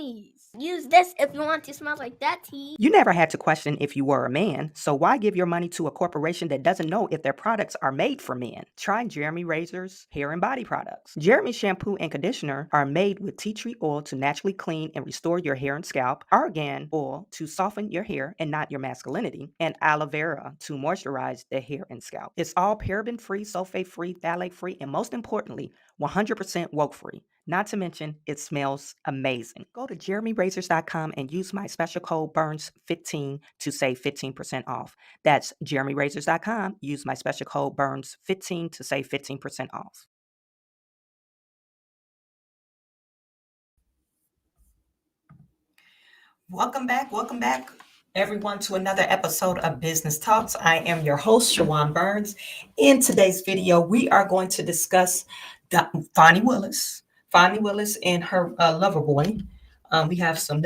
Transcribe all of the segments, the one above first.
teas. Use this if you want to smell like that tea. You never had to question if you were a man, so why give your money to a corporation that doesn't know if their products are made for men? Try Jeremy Razor's hair and body products. Jeremy shampoo and conditioner are made with tea tree oil to naturally clean and restore your hair and scalp, argan oil to soften your hair and not your masculinity, and aloe vera to moisturize the hair and scalp. It's all paraben-free, sulfate-free, phthalate-free, and most importantly, 100% woke-free. Not to mention, it smells amazing. Go to jeremyrazors.com and use my special code BURNS15 to save 15% off. That's jeremyrazors.com. Use my special code BURNS15 to save 15% off. Welcome back, everyone, to another episode of Business Talks. I am your host, Chawanne Burns. In today's video, we are going to discuss Fani Willis and her lover boy. We have some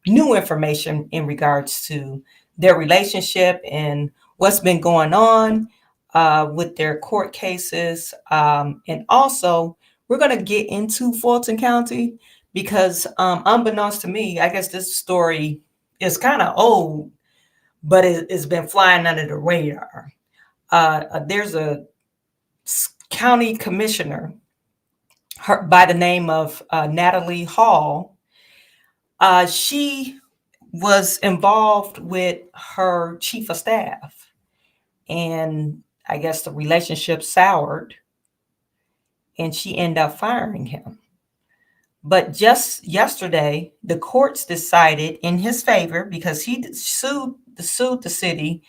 new information in regards to their relationship and what's been going on with their court cases. And also, we're going to get into Fulton County because unbeknownst to me, I guess this story is kind of old, but it's been flying under the radar. There's a county commissioner by the name of Natalie Hall. She was involved with her chief of staff, and I guess the relationship soured, and she ended up firing him. But just yesterday, the courts decided in his favor because he sued the city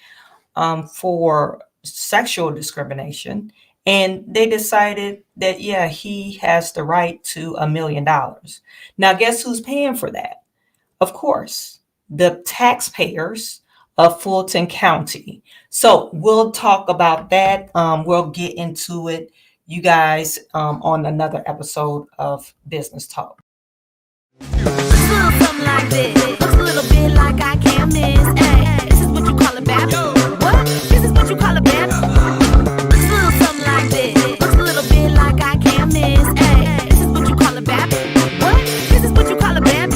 for sexual discrimination. And they decided that, yeah, he has the right to $1 million. Now, guess who's paying for that? Of course, the taxpayers of Fulton County. So we'll talk about that. We'll get into it, you guys, on another episode of Business Talk. Something like this. Looks a little bit like I can't miss. Hey, this is what you call a bad. What? This is what you call a bad. Something like this. Looks a little bit like I can't miss. Hey, this is what you call a bad. What? This is what you call a bad.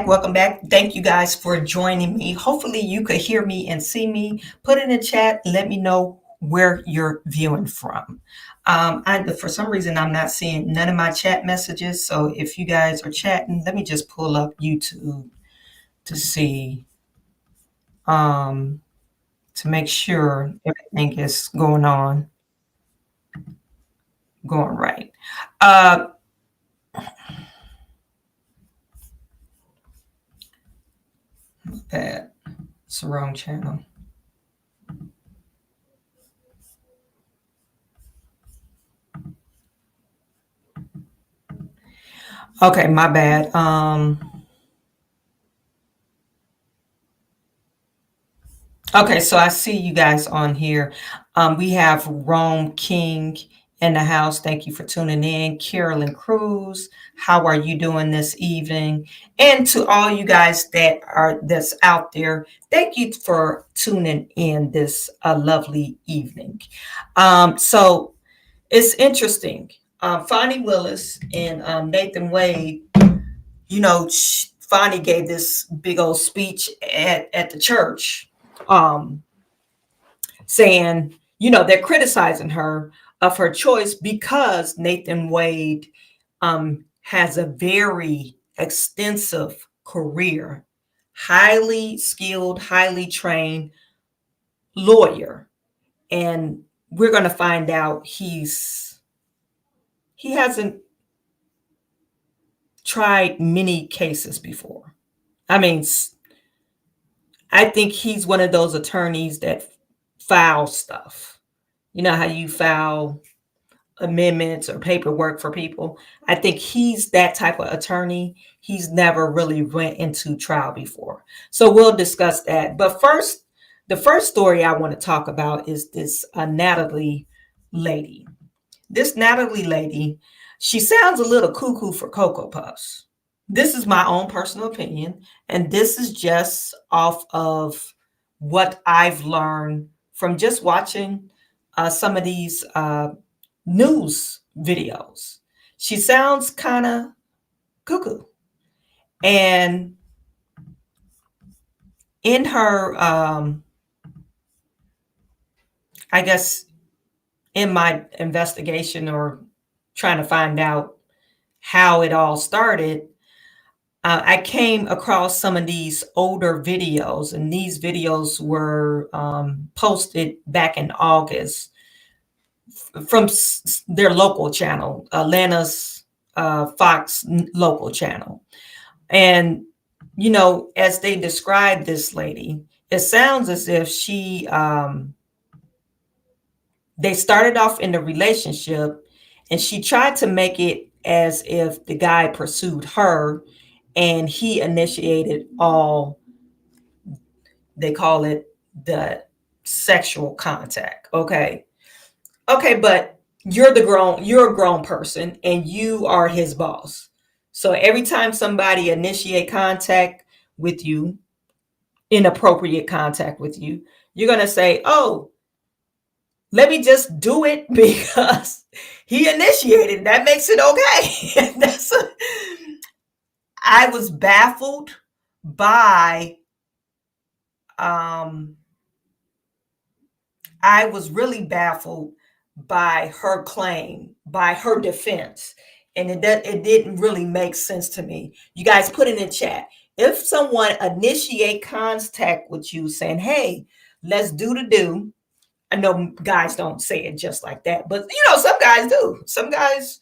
Welcome back. Thank you guys for joining me. Hopefully you could hear me and see me. Put in the chat, let me know where you're viewing from. For some reason, I'm not seeing none of my chat messages. So if you guys are chatting, let me just pull up YouTube to see, to make sure everything is going right. That it's the wrong channel. Okay, my bad. Okay, so I see you guys on here. We have Rome King in the house. Thank you for tuning in. Carolyn Cruz, how are you doing this evening? And to all you guys that's out there, thank you for tuning in this lovely evening. So it's interesting. Fani Willis and Nathan Wade, Fani gave this big old speech at the church, saying, they're criticizing her of her choice because Nathan Wade has a very extensive career, highly skilled, highly trained lawyer. And we're going to find out he hasn't tried many cases before. I mean, I think he's one of those attorneys that file stuff. You know how you file amendments or paperwork for people? I think he's that type of attorney. He's never really went into trial before. So we'll discuss that. But first, the first story I want to talk about is this Natalie lady. This Natalie lady, she sounds a little cuckoo for Cocoa Puffs. This is my own personal opinion, and this is just off of what I've learned from just watching some of these news videos. She sounds kind of cuckoo. And in her, I guess, in my investigation or trying to find out how it all started, I came across some of these older videos, and these videos were posted back in August from their local channel, Atlanta's Fox local channel. And, you know, as they described this lady, it sounds as if she, they started off in a relationship and she tried to make it as if the guy pursued her and he initiated all, they call it the sexual contact. Okay. But you're a grown person and you are his boss. So every time somebody initiate contact with you, inappropriate contact with you, you're going to say, oh, let me just do it because he initiated. That makes it okay. I was baffled by, I was really baffled by her claim, by her defense. And it didn't really make sense to me. You guys put in the chat. If someone initiate contact with you saying, hey, let's do the do. I know guys don't say it just like that, but you know, some guys do. Some guys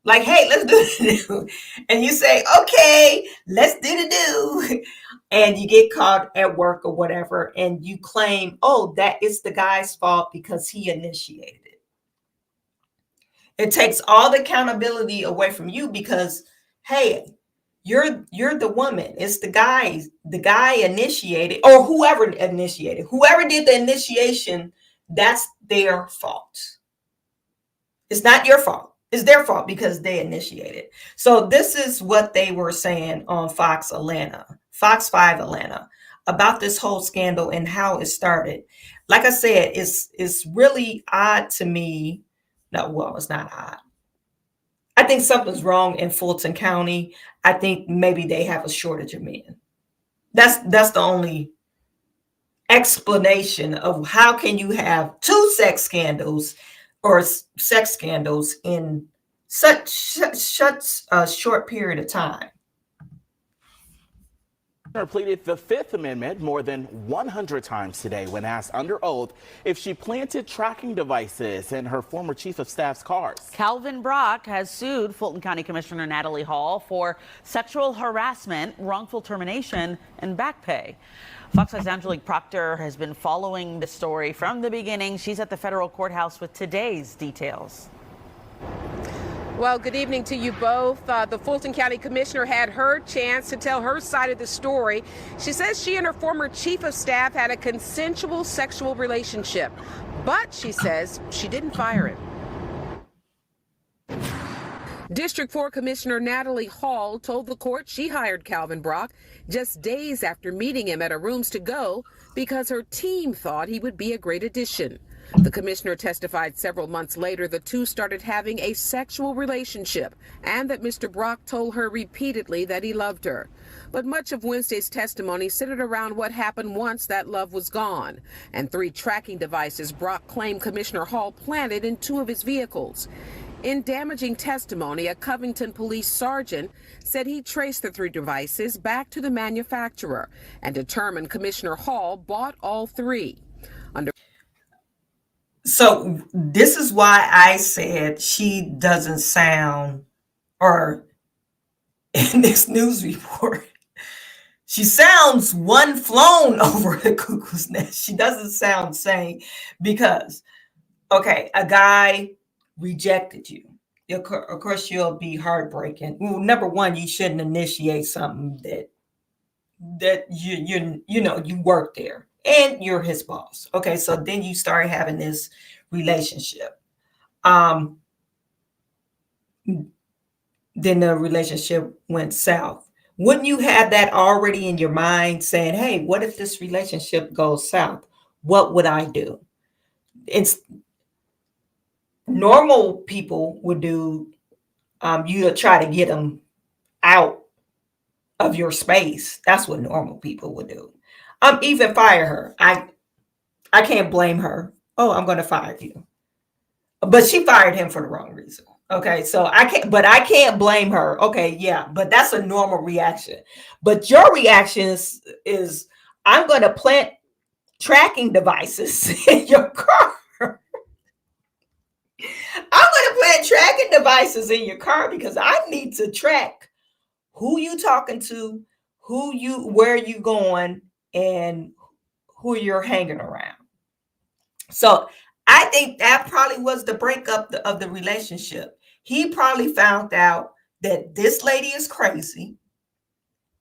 like, hey, let's do the do. And you say, okay, let's do the do. And you get caught at work or whatever. And you claim, oh, that is the guy's fault because he initiated it. It takes all the accountability away from you because, hey, you're the woman. It's the guy initiated, or whoever initiated, whoever did the initiation, that's their fault. It's not your fault. It's their fault because they initiated. So this is what they were saying on Fox 5 Atlanta, about this whole scandal and how it started. Like I said, it's really odd to me. No, well, it's not odd. I think something's wrong in Fulton County. I think maybe they have a shortage of men. That's the only explanation of how can you have two sex scandals or sex scandals in such a short period of time. Pleaded the Fifth Amendment more than 100 times today when asked under oath if she planted tracking devices in her former chief of staff's cars. Calvin Brock has sued Fulton County Commissioner Natalie Hall for sexual harassment, wrongful termination, and back pay. Fox 5's Angelique Proctor has been following the story from the beginning. She's at the federal courthouse with today's details. Well, good evening to you both. The Fulton County Commissioner had her chance to tell her side of the story. She says she and her former chief of staff had a consensual sexual relationship, but she says she didn't fire him. District 4 Commissioner Natalie Hall told the court she hired Calvin Brock just days after meeting him at a Rooms to Go because her team thought he would be a great addition. The commissioner testified several months later the two started having a sexual relationship and that Mr. Brock told her repeatedly that he loved her. But much of Wednesday's testimony centered around what happened once that love was gone and 3 tracking devices Brock claimed Commissioner Hall planted in 2 of his vehicles. In damaging testimony, a Covington police sergeant said he traced the 3 devices back to the manufacturer and determined Commissioner Hall bought all 3. So this is why I said she doesn't sound, or in this news report, she sounds one flown over the cuckoo's nest. She doesn't sound sane because, okay, a guy rejected you. Of course, you'll be heartbreaking. Well, number one, you shouldn't initiate something that you work there. And you're his boss. Okay, so then you start having this relationship. Then the relationship went south. Wouldn't you have that already in your mind saying, hey, what if this relationship goes south? What would I do? normal people would do, you try to get them out of your space. That's what normal people would do. Even fire her. I can't blame her. Oh, I'm going to fire you. But she fired him for the wrong reason. Okay, so I can't blame her. Okay, yeah, but that's a normal reaction. But your reaction is I'm going to plant tracking devices in your car. I'm going to plant tracking devices in your car because I need to track who you talking to, where you going, and who you're hanging around. So I think that probably was the breakup of the relationship. He probably found out that this lady is crazy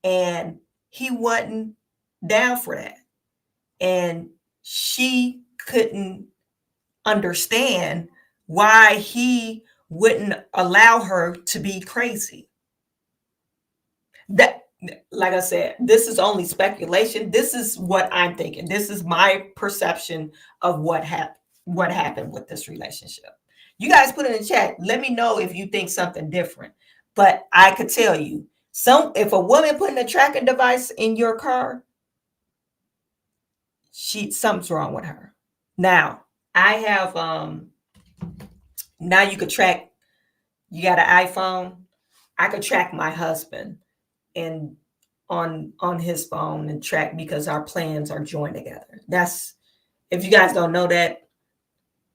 and he wasn't down for that. And she couldn't understand why he wouldn't allow her to be crazy. That, like I said, this is only speculation. This is what I'm thinking. This is my perception of what happened with this relationship. You guys put it in the chat. Let me know if you think something different. But I could tell you, if a woman putting a tracking device in your car, something's wrong with her. Now, I have now you could track, you got an iPhone. I could track my husband and on his phone and track, because our plans are joined together. That's, if you guys don't know that,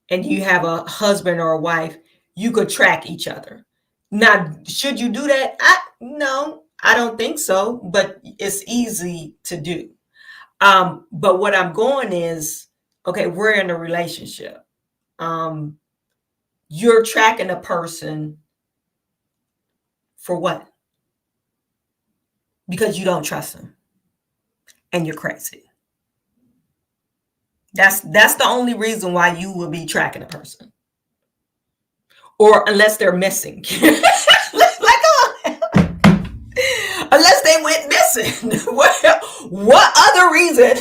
and you have a husband or a wife, you could track each other. Now, should you do that? No, I don't think so, but it's easy to do. But what I'm going is, okay, we're in a relationship. You're tracking a person for what? Because you don't trust them and you're crazy. That's the only reason why you will be tracking a person. Or unless they're missing. Unless they went missing. What other reason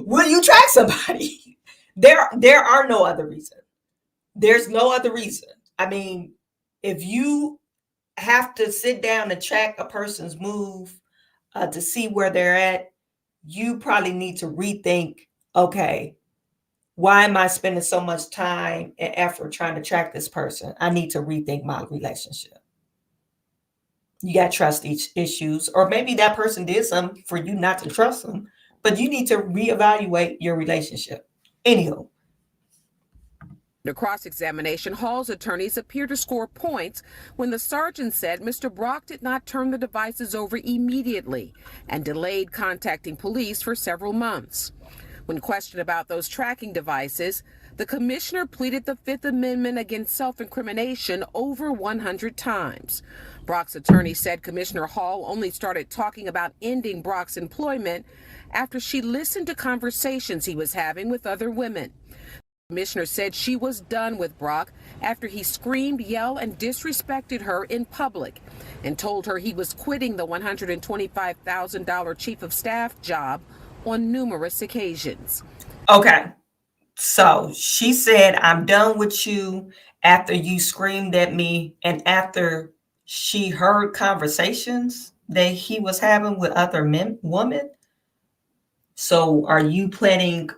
will you track somebody? There are no other reason. There's no other reason. I mean, if you have to sit down and track a person's move to see where they're at, you probably need to rethink, okay, why am I spending so much time and effort trying to track this person? I need to rethink my relationship. You got trust issues, or maybe that person did something for you not to trust them, but you need to reevaluate your relationship. Anywho. The cross-examination, Hall's attorneys appear to score points when the sergeant said Mr. Brock did not turn the devices over immediately and delayed contacting police for several months. When questioned about those tracking devices, the commissioner pleaded the Fifth Amendment against self-incrimination over 100 times. Brock's attorney said Commissioner Hall only started talking about ending Brock's employment after she listened to conversations he was having with other women. The commissioner said she was done with Brock after he screamed, yelled, and disrespected her in public and told her he was quitting the $125,000 chief of staff job on numerous occasions. Okay, so she said, I'm done with you after you screamed at me, and after she heard conversations that he was having with other women. So are you planning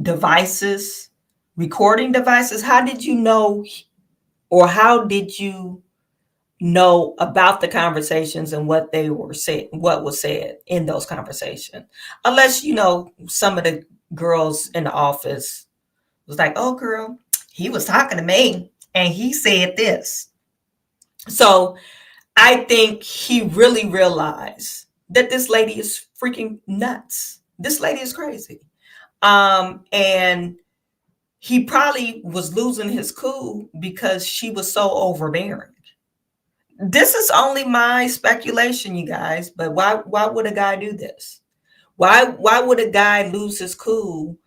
devices, recording devices? How did you know, or how did you know about the conversations and what they were said, what was said in those conversations? Unless, you know, some of the girls in the office was like, oh girl, he was talking to me and he said this. So I think he really realized that this lady is freaking nuts. This lady is crazy. And he probably was losing his cool because she was so overbearing. This is only my speculation, you guys, but why would a guy do this? Why would a guy lose his cool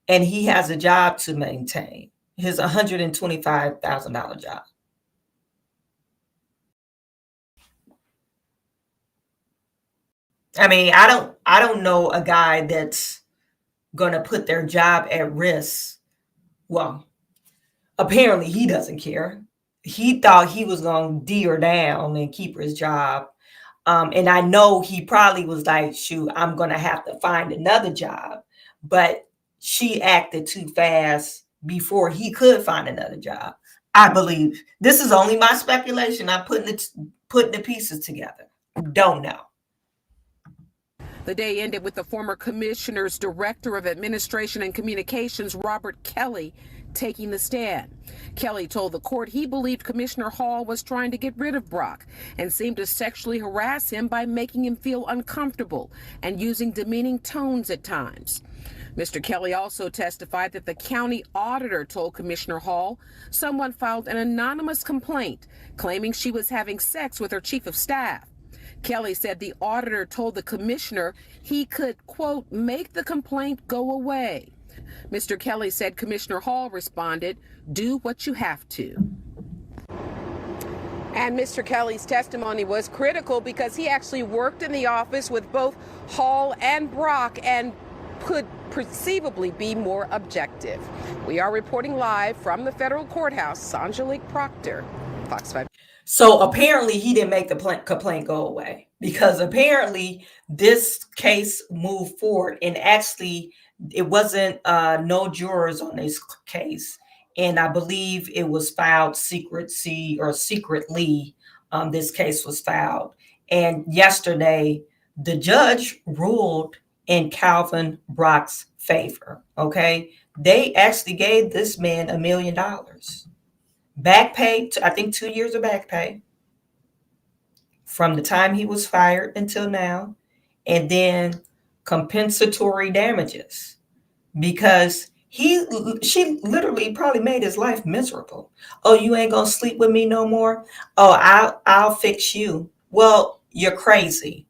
and he has a job to maintain, his $125,000 job? I mean, I don't know a guy that's going to put their job at risk. Well, apparently he doesn't care. He thought he was going to D her down and keep his job. And I know he probably was like, shoot, I'm going to have to find another job. But she acted too fast before he could find another job. I believe. This is only my speculation. I'm putting the pieces together. Don't know. The day ended with the former commissioner's director of administration and communications, Robert Kelly, taking the stand. Kelly told the court he believed Commissioner Hall was trying to get rid of Brock and seemed to sexually harass him by making him feel uncomfortable and using demeaning tones at times. Mr. Kelly also testified that the county auditor told Commissioner Hall someone filed an anonymous complaint claiming she was having sex with her chief of staff. Kelly said the auditor told the commissioner he could, quote, make the complaint go away. Mr. Kelly said Commissioner Hall responded, do what you have to. And Mr. Kelly's testimony was critical because he actually worked in the office with both Hall and Brock and could perceivably be more objective. We are reporting live from the federal courthouse. Angelique Proctor, Fox 5. So apparently he didn't make the complaint go away, because apparently this case moved forward, and actually it wasn't no jurors on this case. And I believe it was filed secretly. This case was filed. And yesterday, the judge ruled in Calvin Brock's favor. Okay. They actually gave this man $1 million. Back pay, I think 2 years of back pay from the time he was fired until now. And then compensatory damages, because she literally probably made his life miserable. Oh, you ain't gonna sleep with me no more? Oh, I'll fix you. Well, you're crazy.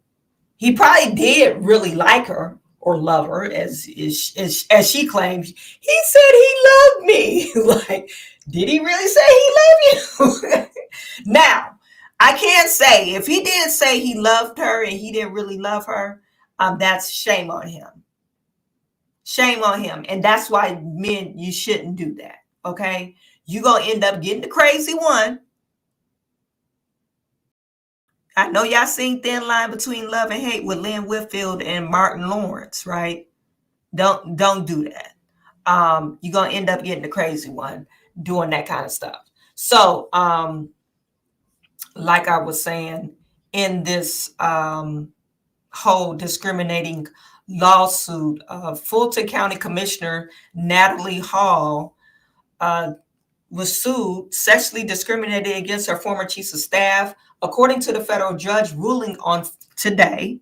He probably did really like her or love her, as she claims. He said he loved me. Like, did he really say he loved you? Now, I can't say if he did say he loved her and he didn't really love her. That's shame on him. Shame on him. And that's why, men, you shouldn't do that. Okay. You're going to end up getting the crazy one. I know y'all seen Thin Line Between Love and Hate with Lynn Whitfield and Martin Lawrence, right? Don't do that. You're going to end up getting the crazy one doing that kind of stuff. So, like I was saying, in this whole discriminating lawsuit, Fulton County Commissioner Natalie Hall was sued, sexually discriminated against her former chief of staff. According to the federal judge ruling on today,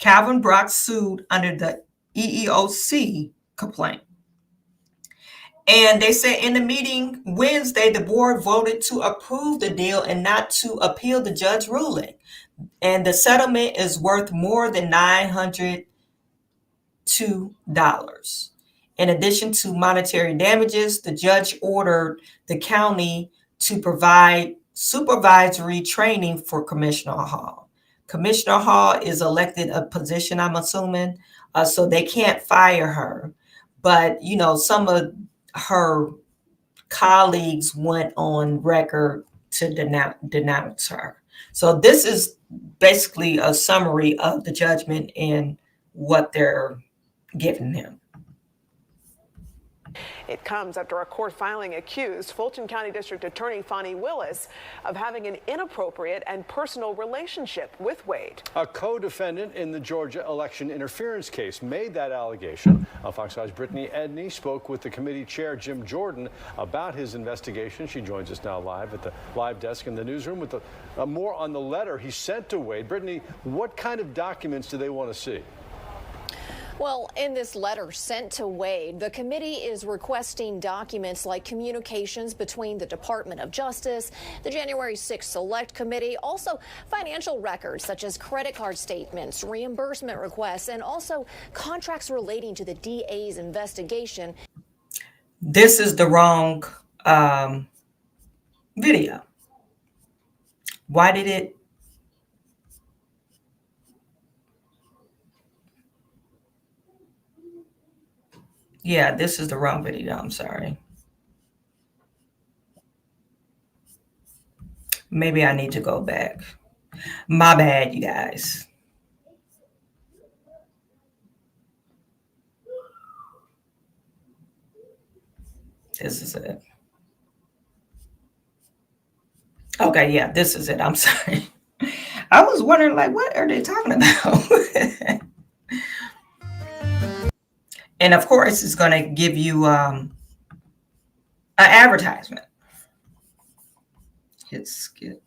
Calvin Brock sued under the EEOC complaint. And they said in the meeting Wednesday, the board voted to approve the deal and not to appeal the judge ruling. And the settlement is worth more than $902. In addition to monetary damages, the judge ordered the county to provide supervisory training for Commissioner Hall. Commissioner Hall is elected a position, I'm assuming, so they can't fire her. But, you know, some of her colleagues went on record to denounce her. So this is basically a summary of the judgment and what they're giving him. It comes after a court filing accused Fulton County District Attorney Fani Willis of having an inappropriate and personal relationship with Wade. A co-defendant in the Georgia election interference case made that allegation. Fox 5's Brittany Edney spoke with the committee chair, Jim Jordan, about his investigation. She joins us now live at the live desk in the newsroom with more on the letter he sent to Wade. Brittany, what kind of documents do they want to see? Well, in this letter sent to Wade, the committee is requesting documents like communications between the Department of Justice, the January 6th Select Committee, also financial records such as credit card statements, reimbursement requests, and also contracts relating to the DA's investigation. This is the wrong video. Why did it? Yeah, this is the wrong video. I'm sorry. Maybe I need to go back. My bad, you guys. This is it. Okay, yeah, this is it. I'm sorry. I was wondering, like, what are they talking about? And of course, it's going to give you an advertisement. Hit skip.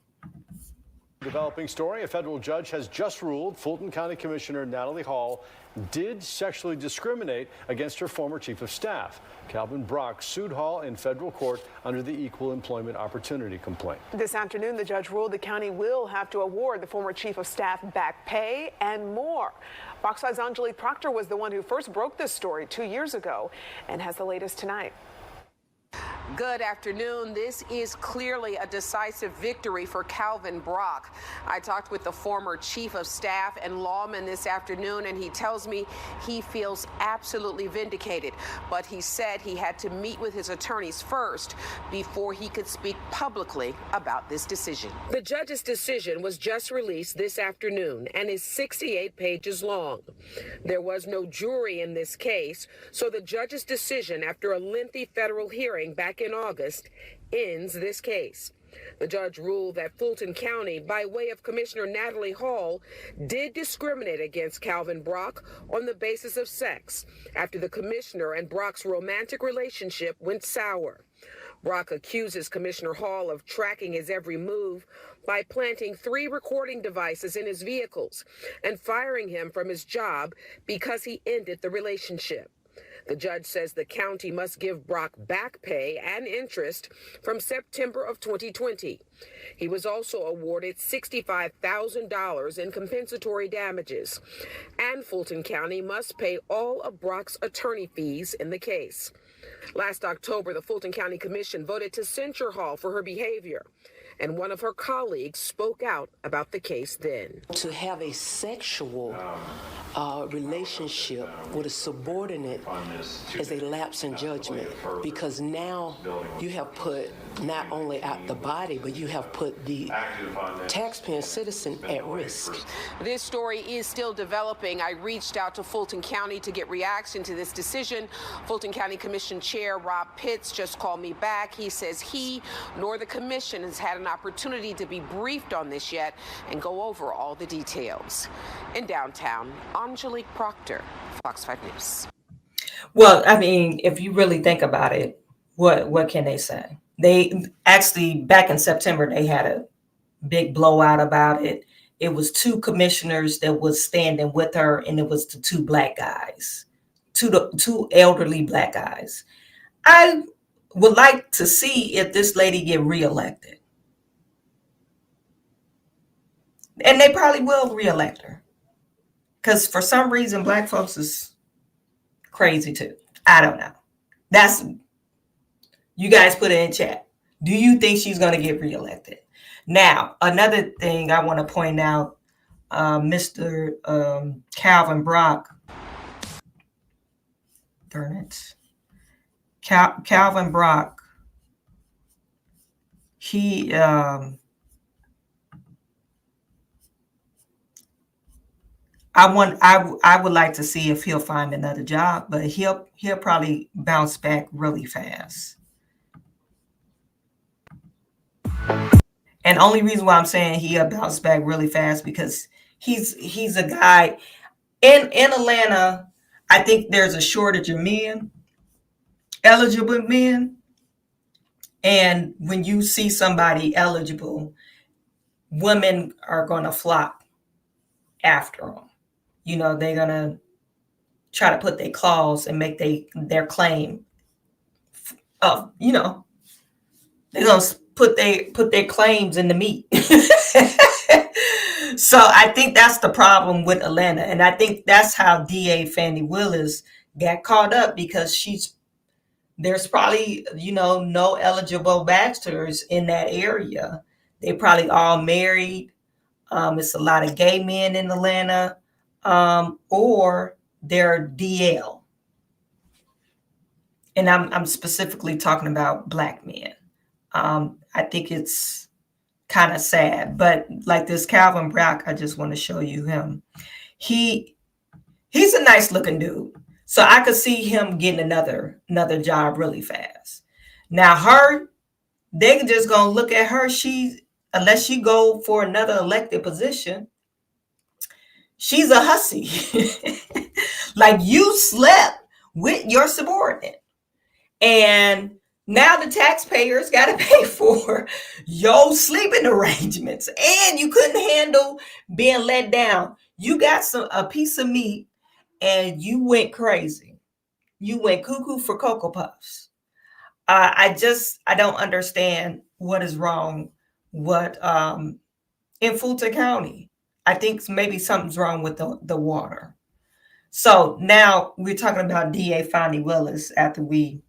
Developing story, a federal judge has just ruled Fulton County Commissioner Natalie Hall did sexually discriminate against her former chief of staff. Calvin Brock sued Hall in federal court under the Equal Employment Opportunity complaint. This afternoon, the judge ruled the county will have to award the former chief of staff back pay and more. Fox 5's Angelique Proctor was the one who first broke this story 2 years ago and has the latest tonight. Good afternoon. This is clearly a decisive victory for Calvin Brock. I talked with the former chief of staff and lawman this afternoon, and he tells me he feels absolutely vindicated. But he said he had to meet with his attorneys first before he could speak publicly about this decision. The judge's decision was just released this afternoon and is 68 pages long. There was no jury in this case, so the judge's decision after a lengthy federal hearing back in August ends this case. The judge ruled that Fulton County, by way of Commissioner Natalie Hall, did discriminate against Calvin Brock on the basis of sex after the commissioner and Brock's romantic relationship went sour. Brock accuses Commissioner Hall of tracking his every move by planting 3 recording devices in his vehicles and firing him from his job because he ended the relationship. The judge says the county must give Brock back pay and interest from September of 2020. He was also awarded $65,000 in compensatory damages, and Fulton County must pay all of Brock's attorney fees in the case. Last October, the Fulton County Commission voted to censure Hall for her behavior, and one of her colleagues spoke out about the case then. To have a sexual relationship with a subordinate is a lapse in judgment, because now you have put not only out the body, but you have put the taxpaying citizen at risk. This story is still developing. I reached out to Fulton County to get reaction to this decision. Fulton County Commission Chair Rob Pitts just called me back. He says he nor the commission has had an opportunity to be briefed on this yet and go over all the details. In downtown, Angelique Proctor, Fox 5 News. Well, I mean, if you really think about it, what can they say? They actually, back in September, they had a big blowout about it. It was 2 commissioners that was standing with her, and it was the 2 black guys, two elderly black guys. I would like to see if this lady get reelected. And they probably will reelect her, because for some reason, black folks is crazy too. I don't know. That's, you guys put it in chat. Do you think she's going to get reelected? Now, another thing I want to point out, Mr. Calvin Brock. Darn it. Calvin Brock. He I would like to see if he'll find another job, but he'll probably bounce back really fast. And only reason why I'm saying he'll bounce back really fast, because he's a guy in Atlanta. I think there's a shortage of men, eligible men. And when you see somebody eligible, women are going to flock after them. You know, they're going to try to put their claws and make their claim. You know, they're going to put their claims in the meat. So I think that's the problem with Atlanta. And I think that's how DA Fani Willis got caught up, because there's probably, you know, no eligible bachelors in that area. They probably all married. It's a lot of gay men in Atlanta, or they're DL. And I'm specifically talking about black men. I think it's kind of sad. But like this Calvin Brock, I just want to show you him. He's a nice looking dude. So I could see him getting another job really fast. Now they just gonna look at her. Unless she go for another elected position, she's a hussy. Like, you slept with your subordinate. And now the taxpayers got to pay for your sleeping arrangements. And you couldn't handle being let down. You got a piece of meat and you went crazy. You went cuckoo for Cocoa Puffs. I don't understand what is wrong. In Fulton County, I think maybe something's wrong with the water. So now we're talking about DA Fani Willis after we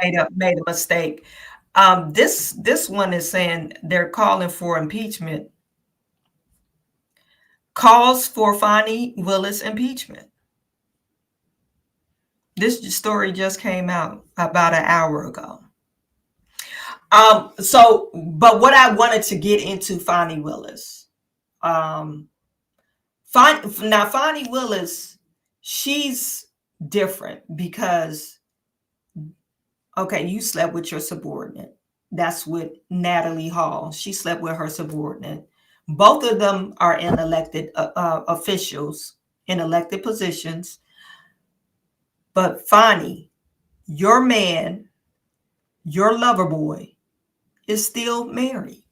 made a mistake. This one is saying they're calling for impeachment. Calls for Fani Willis impeachment. This story just came out about an hour ago. But what I wanted to get into Fani Willis. Fani Willis, she's different because, okay, you slept with your subordinate. That's with Natalie Hall. She slept with her subordinate. Both of them are in elected officials, in elected positions. But Fani, your man, your lover boy, is still married.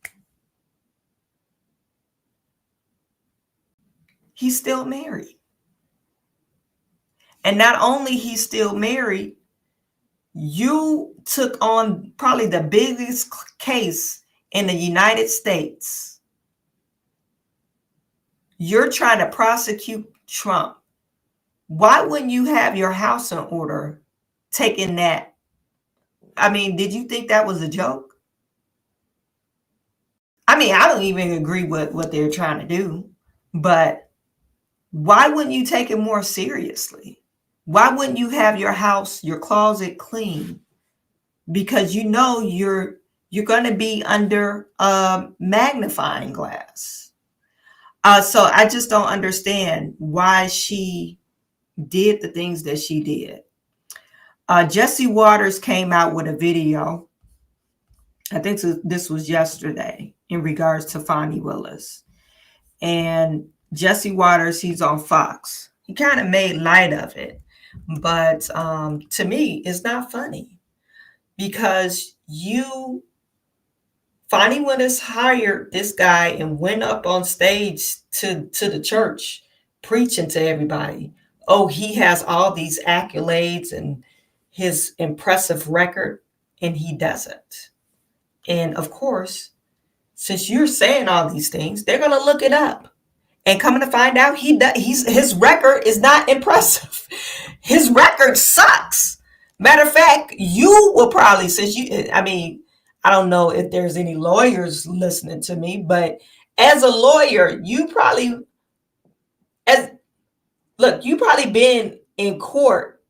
He's still married. And not only he's still married, you took on probably the biggest case in the United States. You're trying to prosecute Trump. Why wouldn't you have your house in order taking that? I mean, did you think that was a joke? I mean, I don't even agree with what they're trying to do, but why wouldn't you take it more seriously? Why wouldn't you have your house, your closet clean? Because you know you're going to be under a magnifying glass. So I just don't understand why she did the things that she did. Jesse Waters came out with a video. I think this was yesterday in regards to Fani Willis. And Jesse Waters, he's on Fox. He kind of made light of it. But to me, it's not funny because Fani Willis hired this guy and went up on stage to the church preaching to everybody. Oh, he has all these accolades and his impressive record, and he doesn't. And of course, since you're saying all these things, they're going to look it up. And coming to find out, his record is not impressive. His record sucks. Matter of fact, you will probably, I don't know if there's any lawyers listening to me, but as a lawyer, you probably been in court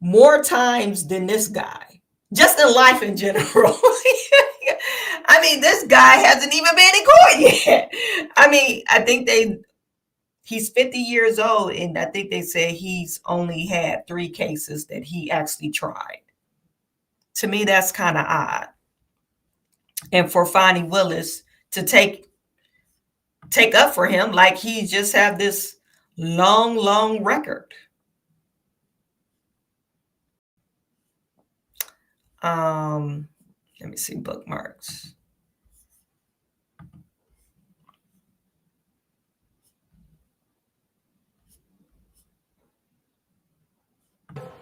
more times than this guy, just in life in general. I mean, this guy hasn't even been in court yet. I mean, I think he's 50 years old, and I think they said he's only had 3 cases that he actually tried. To me, that's kind of odd. And for Fani Willis to take up for him like he just have this long record. Let me see bookmarks.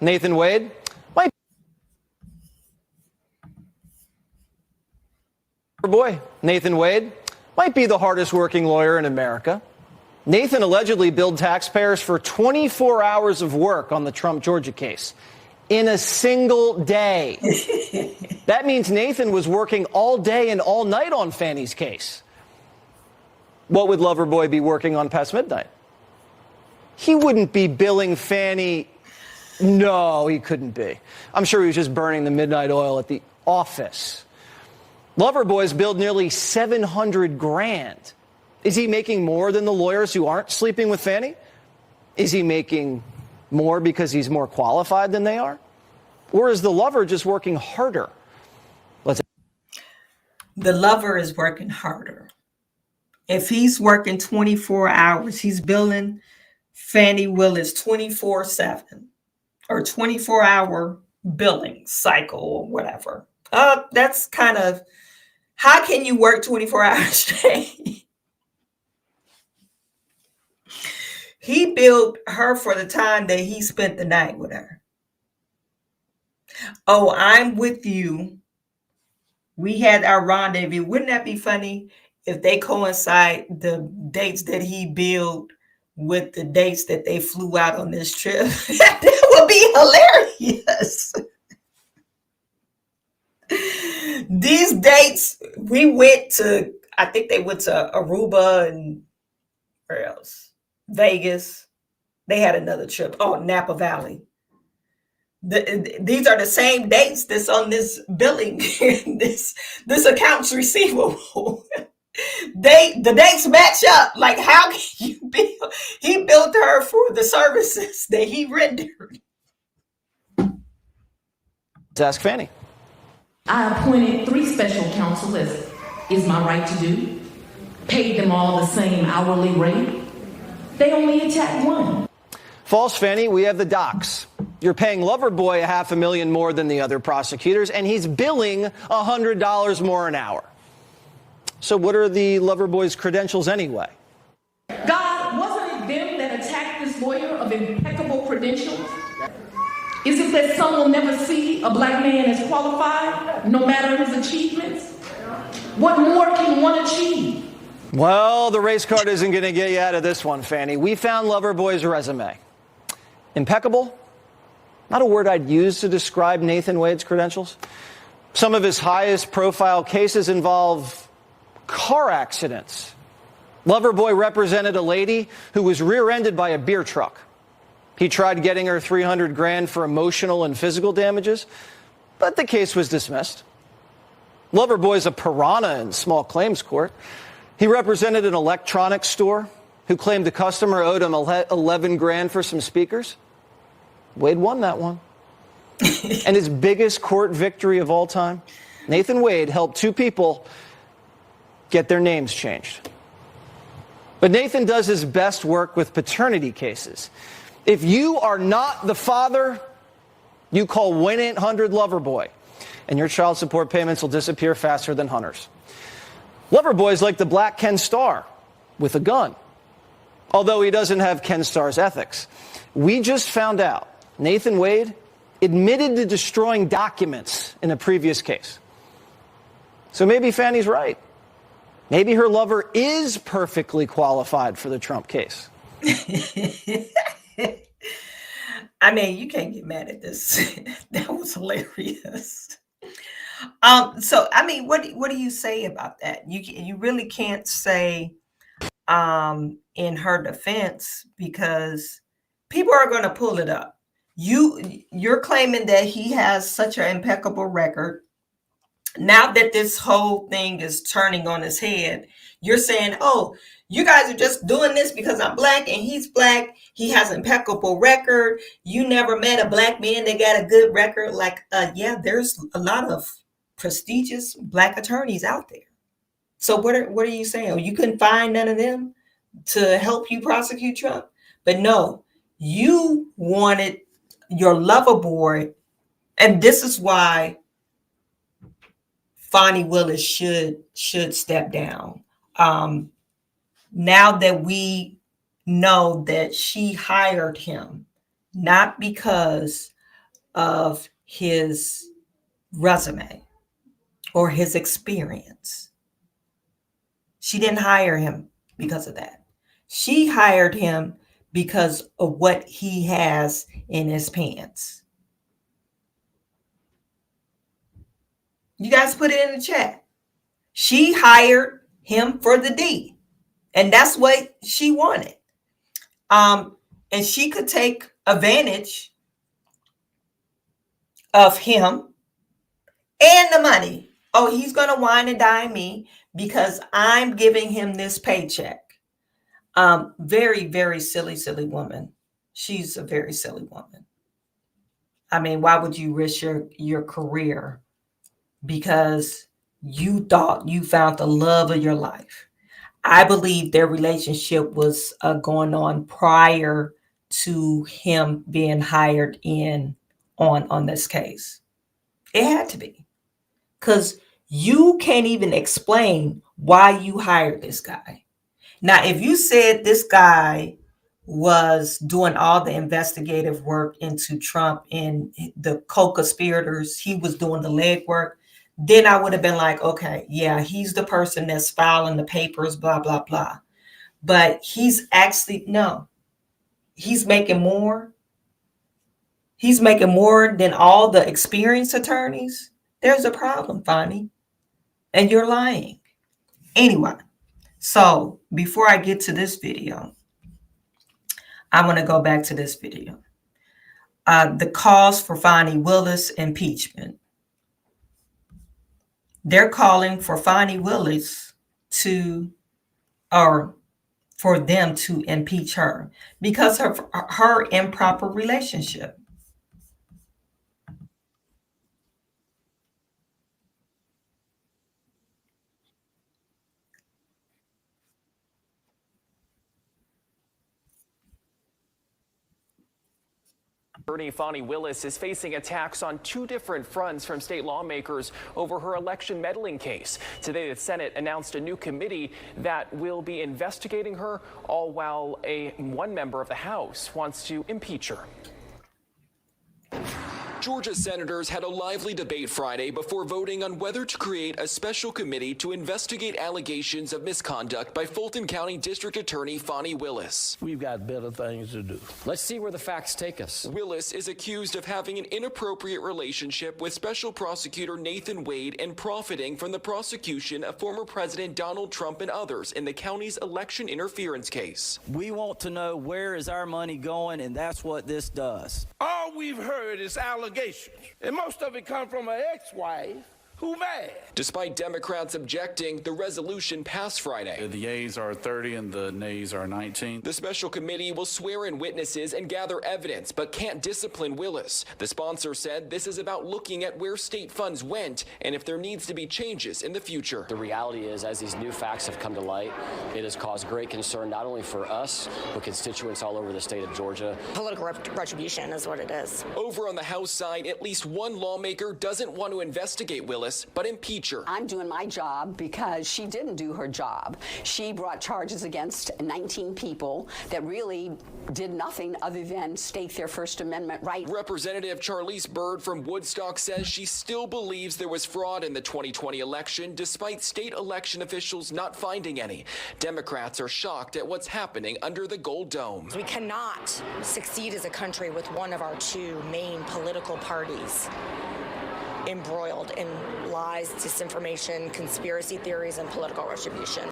Nathan Wade might be the hardest working lawyer in America. Nathan allegedly billed taxpayers for 24 hours of work on the Trump Georgia case in a single day. That means Nathan was working all day and all night on Fani's case. What would Loverboy be working on past midnight? He wouldn't be billing Fani No, he couldn't be. I'm sure he was just burning the midnight oil at the office. Loverboys billed nearly $700,000. Is he making more than the lawyers who aren't sleeping with Fani? Is he making more because he's more qualified than they are? Or is the lover just working harder? The lover is working harder. If he's working 24 hours, he's billing Fani Willis 24/7 or 24-hour billing cycle or whatever. That's kind of, how can you work 24 hours a day? He billed her for the time that he spent the night with her. Oh, I'm with you. We had our rendezvous. Wouldn't that be funny if they coincide, the dates that he billed with the dates that they flew out on this trip? That would be hilarious. These dates, we went to, I think they went to Aruba and where else? Vegas. They had another trip. Oh, Napa Valley. These are the same dates that's on this billing, this accounts receivable. The dates match up. Like, how can you bill? He billed her for the services that he rendered. Let's ask Fani. I appointed 3 special counsel, as is my right to do. Paid them all the same hourly rate. They only attacked one. False, Fani. We have the docs. You're paying Loverboy $500,000 more than the other prosecutors, and he's billing $100 more an hour. So what are the Loverboy's credentials anyway? God, wasn't it them that attacked this lawyer of impeccable credentials? Is it that some will never see a black man as qualified, no matter his achievements? What more can one achieve? Well, the race card isn't going to get you out of this one, Fani. We found Loverboy's resume. Impeccable? Not a word I'd use to describe Nathan Wade's credentials. Some of his highest profile cases involve car accidents. Loverboy represented a lady who was rear-ended by a beer truck. He tried getting her $300,000 for emotional and physical damages, but the case was dismissed. Loverboy's a piranha in small claims court. He represented an electronics store who claimed the customer owed him $11,000 for some speakers. Wade won that one. And his biggest court victory of all time, Nathan Wade helped 2 people get their names changed. But Nathan does his best work with paternity cases. If you are not the father, you call 1-800-LOVERBOY, and your child support payments will disappear faster than Hunter's. Loverboy's like the black Ken Starr with a gun, although he doesn't have Ken Starr's ethics. We just found out Nathan Wade admitted to destroying documents in a previous case. So maybe Fani's right. Maybe her lover is perfectly qualified for the Trump case. I mean, you can't get mad at this. That was hilarious. So, I mean, what do you say about that? You really can't say in her defense, because people are going to pull it up. You're claiming that he has such an impeccable record. Now that this whole thing is turning on his head, you're saying, oh, you guys are just doing this because I'm black and he's black. He has an impeccable record. You never met a black man that got a good record. Like, yeah, there's a lot of prestigious black attorneys out there. So what are you saying? Oh, you couldn't find none of them to help you prosecute Trump? But no, you wanted your lover boy, and this is why Fani Willis should step down. Now that we know that she hired him, not because of his resume or his experience. She didn't hire him because of that. She hired him because of what he has in his pants. You guys put it in the chat. She hired him for the D, and that's what she wanted. And she could take advantage of him and the money. Oh, he's going to wine and dine me because I'm giving him this paycheck. Very, very silly woman. She's a very silly woman. I mean, why would you risk your career because you thought you found the love of your life? I believe their relationship was going on prior to him being hired in on this case. It had to be, because you can't even explain why you hired this guy. Now, if you said this guy was doing all the investigative work into Trump and the co-conspirators, he was doing the legwork, then I would have been like, okay, yeah, he's the person that's filing the papers, blah, blah, blah. But he's actually, no, he's making more. He's making more than all the experienced attorneys. There's a problem, Fani, and you're lying. Anyway, so before I get to this video, I want to go back to this video. The cause for Fani Willis impeachment. They're calling for Fani Willis for them to impeach her because of her improper relationship. Attorney Fani Willis is facing attacks on two different fronts from state lawmakers over her election meddling case. Today, the Senate announced a new committee that will be investigating her, all while one member of the House wants to impeach her. Georgia senators had a lively debate Friday before voting on whether to create a special committee to investigate allegations of misconduct by Fulton County District Attorney Fani Willis. We've got better things to do. Let's see where the facts take us. Willis is accused of having an inappropriate relationship with Special Prosecutor Nathan Wade and profiting from the prosecution of former President Donald Trump and others in the county's election interference case. We want to know where is our money going, and that's what this does. All we've heard is allegations, and most of it come from her ex-wife, who mad. Despite Democrats objecting, the resolution passed Friday. The yeas are 30 and the nays are 19. The special committee will swear in witnesses and gather evidence, but can't discipline Willis. The sponsor said this is about looking at where state funds went and if there needs to be changes in the future. The reality is, as these new facts have come to light, it has caused great concern not only for us, but constituents all over the state of Georgia. Political retribution is what it is. Over on the House side, at least one lawmaker doesn't want to investigate Willis, but impeach her. I'm doing my job because she didn't do her job. She brought charges against 19 people that really did nothing other than state their First Amendment right. Representative Charlize Byrd from Woodstock says she still believes there was fraud in the 2020 election, despite state election officials not finding any. Democrats are shocked at what's happening under the Gold Dome. We cannot succeed as a country with one of our two main political parties embroiled in lies, disinformation, conspiracy theories, and political retribution.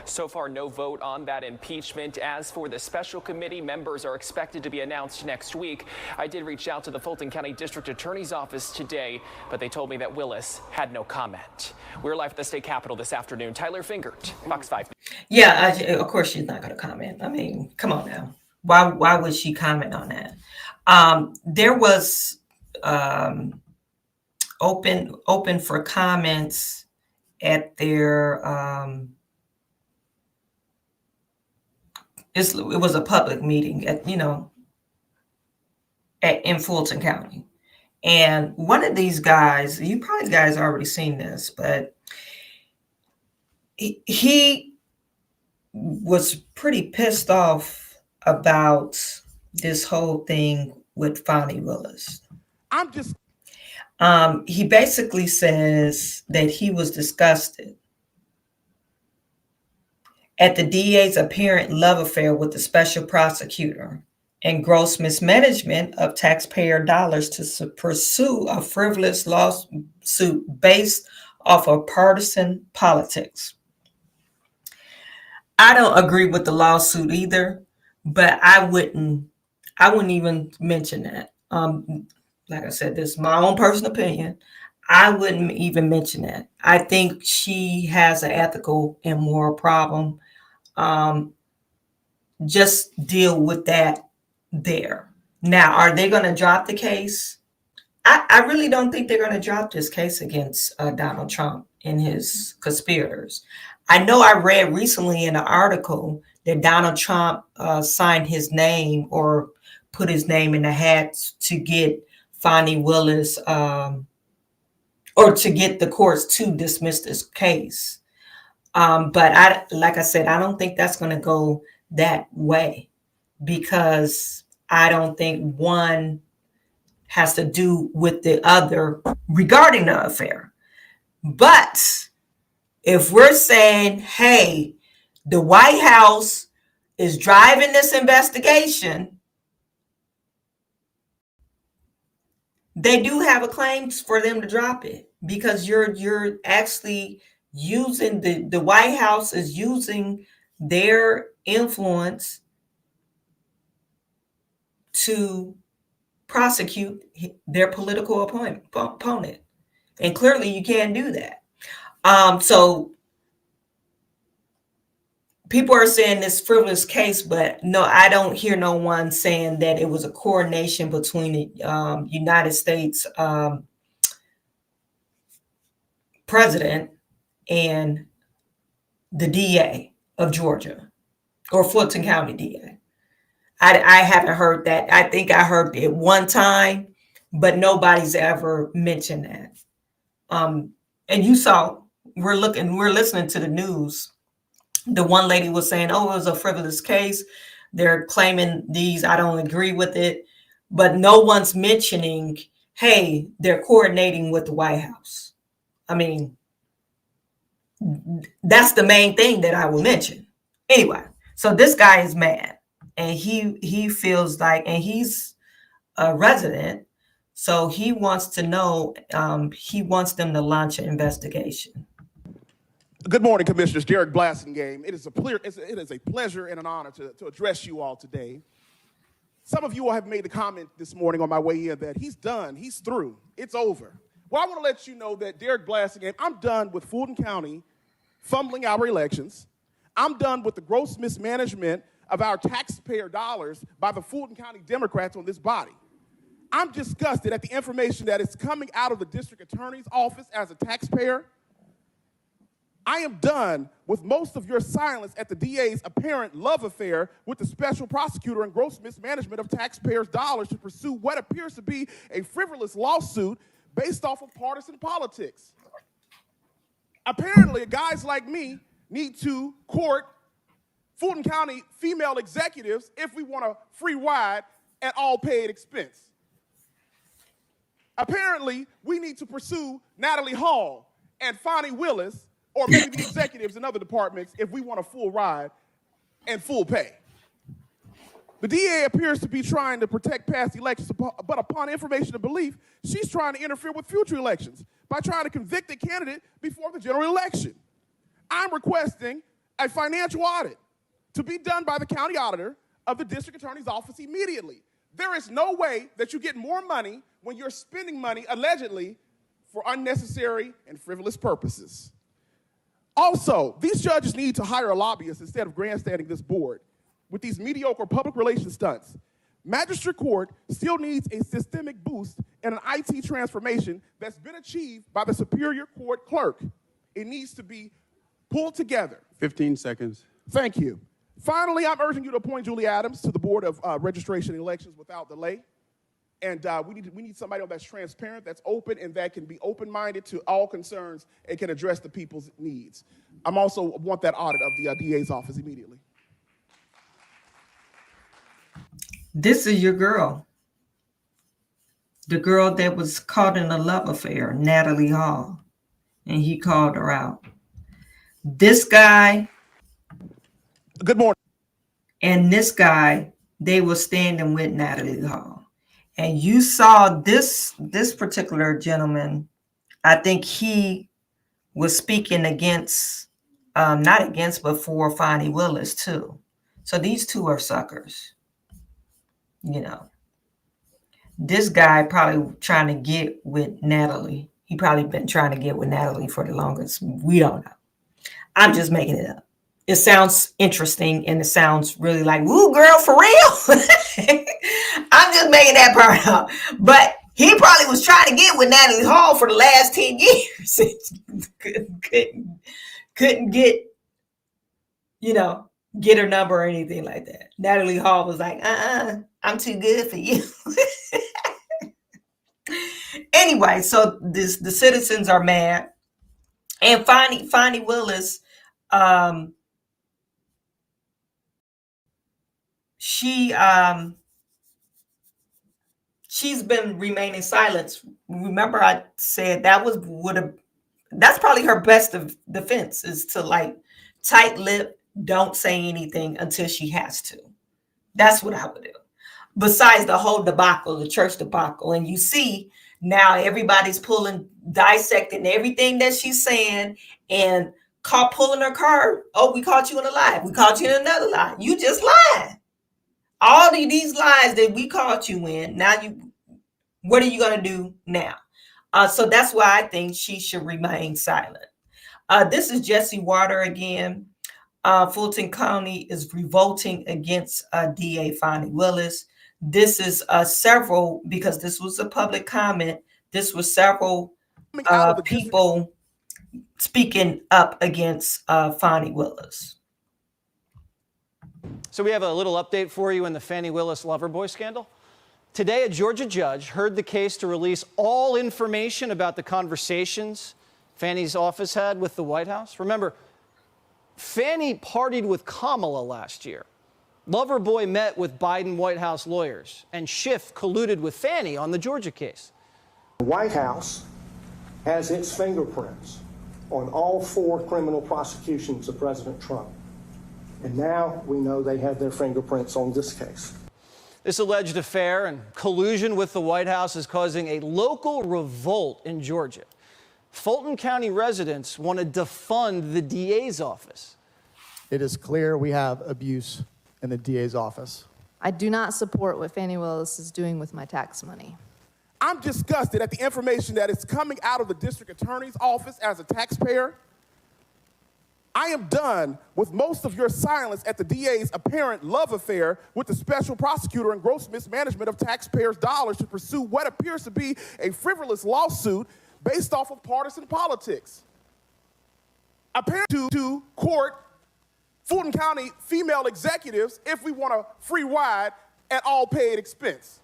So far, no vote on that impeachment. As for the special committee, members are expected to be announced next week. I did reach out to the Fulton County District Attorney's Office today, but they told me that Willis had no comment. We're live at the state capitol this afternoon. Tyler Fingert, Fox 5. Yeah, of course she's not going to comment. I mean, come on now. Why would she comment on that? There was open for comments at their it was a public meeting at in Fulton County, and one of these guys, you probably guys already seen this, but he was pretty pissed off about this whole thing with Fani Willis. He basically says that he was disgusted at the DA's apparent love affair with the special prosecutor and gross mismanagement of taxpayer dollars to pursue a frivolous lawsuit based off of partisan politics. I don't agree with the lawsuit either, but I wouldn't even mention that. like I said, this is my own personal opinion. I wouldn't even mention that. I think she has an ethical and moral problem. Just deal with that there. Now, are they going to drop the case? I really don't think they're going to drop this case against Donald Trump and his conspirators. I know I read recently in an article that Donald Trump signed his name or put his name in the hat to get Fani Willis or to get the courts to dismiss this case. But like I said, I don't think that's going to go that way, because I don't think one has to do with the other regarding the affair. But if we're saying, hey, the White House is driving this investigation, they do have a claim for them to drop it, because you're actually using the White House is using their influence to prosecute their political opponent. And clearly you can't do that. So people are saying this frivolous case, but no, I don't hear no one saying that it was a coordination between the United States president and the DA of Georgia or Fulton County DA. I haven't heard that. I think I heard it one time, but nobody's ever mentioned that. And you saw, we're listening to the news. The one lady was saying, oh, it was a frivolous case. They're claiming these. I don't agree with it. But no one's mentioning, hey, they're coordinating with the White House. I mean, that's the main thing that I will mention. Anyway, so this guy is mad. And he feels like, and he's a resident, so he wants to know, he wants them to launch an investigation. Good morning, Commissioners. Derek Blasingame. It is a pleasure and an honor to address you all today. Some of you all have made the comment this morning on my way in that he's done, he's through, it's over. Well, I want to let you know that Derek Blasingame, I'm done with Fulton County fumbling our elections. I'm done with the gross mismanagement of our taxpayer dollars by the Fulton County Democrats on this body. I'm disgusted at the information that is coming out of the district attorney's office as a taxpayer. I am done with most of your silence at the DA's apparent love affair with the special prosecutor and gross mismanagement of taxpayers' dollars to pursue what appears to be a frivolous lawsuit based off of partisan politics. Apparently, guys like me need to court Fulton County female executives if we want a free ride at all paid expense. Apparently, we need to pursue Natalie Hall and Fani Willis, or maybe the executives in other departments, if we want a full ride and full pay. The DA appears to be trying to protect past elections, but upon information and belief, she's trying to interfere with future elections by trying to convict a candidate before the general election. I'm requesting a financial audit to be done by the county auditor of the district attorney's office immediately. There is no way that you get more money when you're spending money, allegedly, for unnecessary and frivolous purposes. Also, these judges need to hire a lobbyist instead of grandstanding this board with these mediocre public relations stunts. Magistrate Court still needs a systemic boost and an IT transformation that's been achieved by the Superior Court clerk. It needs to be pulled together. 15 seconds. Thank you. Finally, I'm urging you to appoint Julie Adams to the Board of Registration and Elections without delay. And we need somebody that's transparent, that's open, and that can be open-minded to all concerns and can address the people's needs. I'm also want that audit of the DA's office immediately. This is your girl. The girl that was caught in a love affair, Natalie Hall. And he called her out. This guy. Good morning. And this guy, they were standing with Natalie Hall. And you saw this particular gentleman, I think he was speaking against, not against, but for Fani Willis too. So these two are suckers, you know. This guy probably trying to get with Natalie. He probably been trying to get with Natalie for the longest. We don't know. I'm just making it up. It sounds interesting and it sounds really like, woo, girl, for real. I'm just making that part up. But he probably was trying to get with Natalie Hall for the last 10 years. couldn't get, get her number or anything like that. Natalie Hall was like, I'm too good for you. Anyway, so the citizens are mad. And Fani Willis, she's been remaining silent. Remember, I said that's probably her best of defense, is to like tight lip, don't say anything until she has to. That's what I would do. Besides the whole debacle, the church debacle, and you see now everybody's dissecting everything that she's saying and pulling her card. Oh, we caught you in a lie. We caught you in another lie. You just lied. All of these lies that we caught you in. Now what are you going to do now? So that's why I think she should remain silent. This is Jesse Water again. Fulton County is revolting against DA Fani Willis. This is several, because this was a public comment. This was several people speaking up against Fani Willis. So we have a little update for you in the Fani Willis Loverboy scandal. Today, a Georgia judge heard the case to release all information about the conversations Fani's office had with the White House. Remember, Fani partied with Kamala last year. Loverboy met with Biden White House lawyers, and Schiff colluded with Fani on the Georgia case. The White House has its fingerprints on all 4 criminal prosecutions of President Trump. And now we know they have their fingerprints on this case. This alleged affair and collusion with the White House is causing a local revolt in Georgia. Fulton County residents want to defund the DA's office. It is clear we have abuse in the DA's office. I do not support what Fani Willis is doing with my tax money. I'm disgusted at the information that is coming out of the district attorney's office as a taxpayer. I am done with most of your silence at the DA's apparent love affair with the special prosecutor and gross mismanagement of taxpayers' dollars to pursue what appears to be a frivolous lawsuit based off of partisan politics. Apparently to court Fulton County female executives if we want a free ride at all paid expense.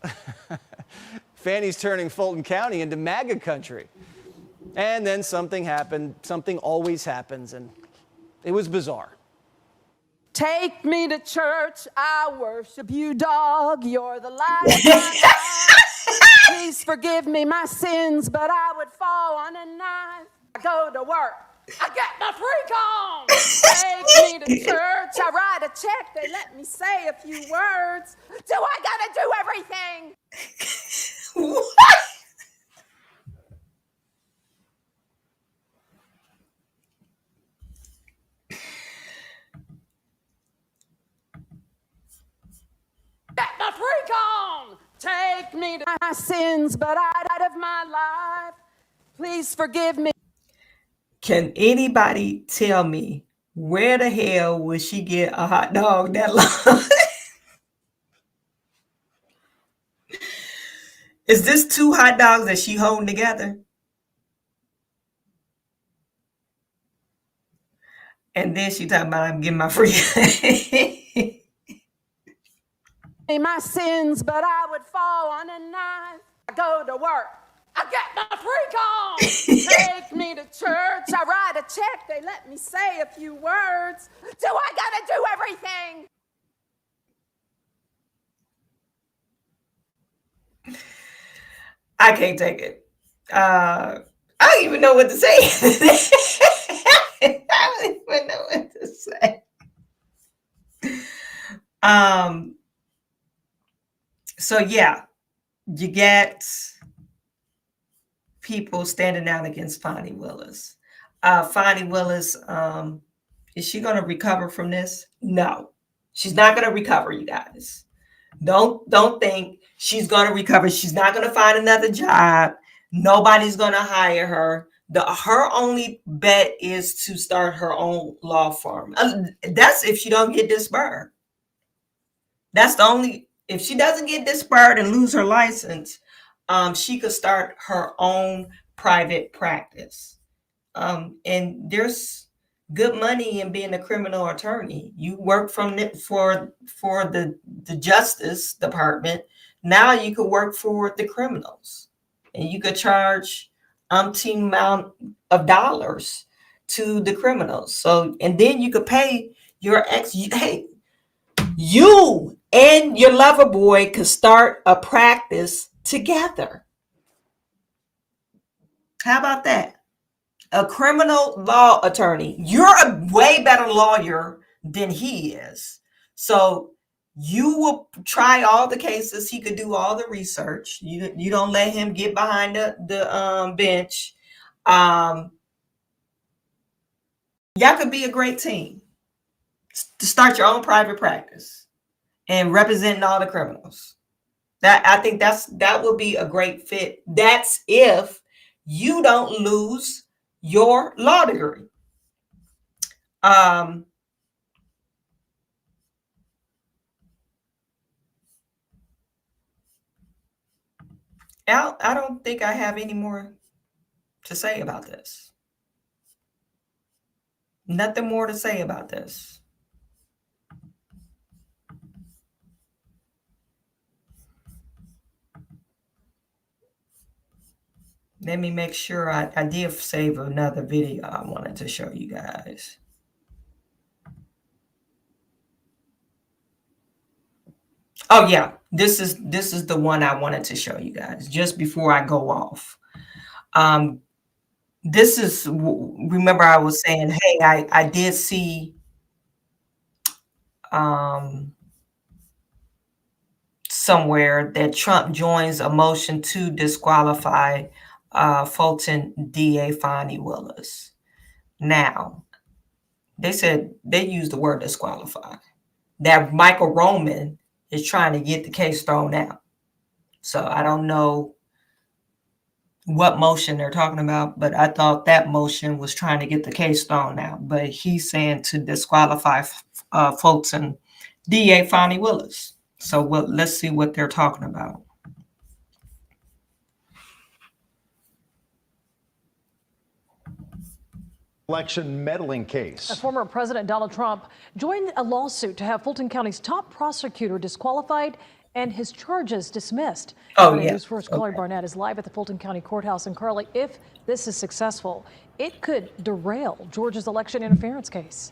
Fani's turning Fulton County into MAGA country. And then something happened. Something always happens, and it was bizarre. Take me to church, I worship you, dog. You're the light of my life. Please forgive me my sins, but I would fall on a knife. I go to work, I get my freak on. Take me to church, I write a check, they let me say a few words. Do I gotta do everything? What? Get my freak on! Take me to my sins, but out of my life. Please forgive me. Can anybody tell me where the hell would she get a hot dog that long? Is this 2 hot dogs that she holding together? And then she talking about I'm getting my free. My sins, but I would fall on a knife. I go to work, I get my freak on. Take me to church, I write a check, they let me say a few words. Do I gotta do everything? I can't take it. I don't even know what to say. I don't even know what to say. So yeah, you get people standing out against Fani Willis. Fani Willis, is she going to recover from this? No, she's not going to recover, you guys. Don't think she's going to recover. She's not going to find another job. Nobody's going to hire her. Her only bet is to start her own law firm. That's if she don't get disbarred. That's the only, if she doesn't get disbarred and lose her license, she could start her own private practice. And there's good money in being a criminal attorney. You work for the Justice Department. Now you could work for the criminals, and you could charge umpteen amount of dollars to the criminals. So, and then you could pay your ex. Hey, you and your lover boy could start a practice together. How about that? A criminal law attorney. You're a way better lawyer than he is. So you will try all the cases. He could do all the research. You don't let him get behind the bench. Y'all could be a great team to start your own private practice and representing all the criminals. I think that would be a great fit. That's if you don't lose your law degree. I don't think I have any more to say about this. Nothing more to say about this. Let me make sure I did save another video I wanted to show you guys. Oh yeah, this is the one I wanted to show you guys just before I go off. This is, remember I was saying, hey, I did see somewhere that Trump joins a motion to disqualify Fulton DA Fani Willis. Now, they said they used the word disqualify. That Michael Roman is trying to get the case thrown out. So I don't know what motion they're talking about, but I thought that motion was trying to get the case thrown out. But he's saying to disqualify Fulton DA Fani Willis. So let's see what they're talking about. Election meddling case. Former President Donald Trump joined a lawsuit to have Fulton County's top prosecutor disqualified and his charges dismissed. Oh, yeah. News First Carly Barnett is live at the Fulton County Courthouse. And Carly, if this is successful, it could derail Georgia's election interference case.